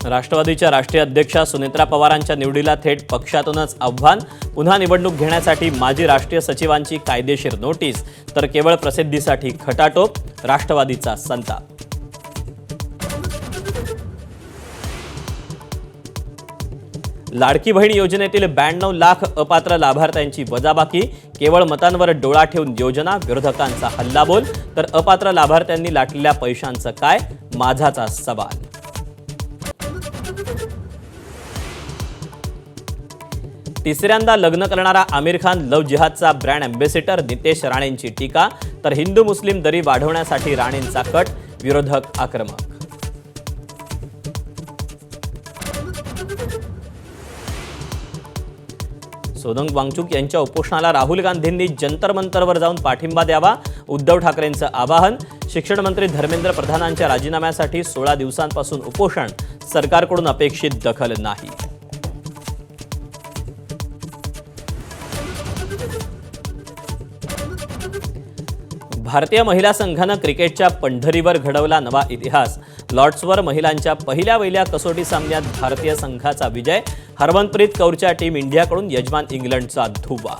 राष्ट्रवादीच्या राष्ट्रीय अध्यक्षा सुनेत्रा पवारांच्या निवडीला थेट पक्षातूनच आव्हान। पुन्हा निवडणूक घेण्यासाठी माजी राष्ट्रीय सचिवांची कायदेशीर नोटीस, तर केवळ प्रसिद्धीसाठी खटाटोप, राष्ट्रवादीचा संताप। लाडकी बहीण योजनेतील 92 लाख अपात्र लाभार्थ्यांची वजाबाकी, केवळ मतांवर डोळा ठेवून योजना, विरोधकांचा हल्लाबोल। तर अपात्र लाभार्थ्यांनी लाटलेल्या पैशांचं काय, माझाचा सवाल। तिसऱ्यांदा लग्न करणारा आमिर खान लव्ह जिहादचा ब्रँड अँबॅसेडर, नितेश राणेंची टीका। तर हिंदू मुस्लिम दरी वाढवण्यासाठी राणेंचा कट, विरोधक आक्रमक। सोनम वांगचुक यांच्या उपोषणाला राहुल गांधींनी जंतर मंतरवर जाऊन पाठिंबा द्यावा, उद्धव ठाकरेंचं आवाहन। शिक्षण मंत्री धर्मेंद्र प्रधानांच्या राजीनाम्यासाठी 16 दिवसांपासून उपोषण, सरकारकडून अपेक्षित दखल नाही। भारतीय महिला संघानं क्रिकेटच्या पंढरीवर घडवला नवा इतिहास। लॉर्ड्सवर महिलांच्या पहिल्या कसोटी सामन्यात भारतीय संघाचा विजय। हरमनप्रीत कौरच्या टीम इंडियाकडून यजमान इंग्लंडचा धुव्वा।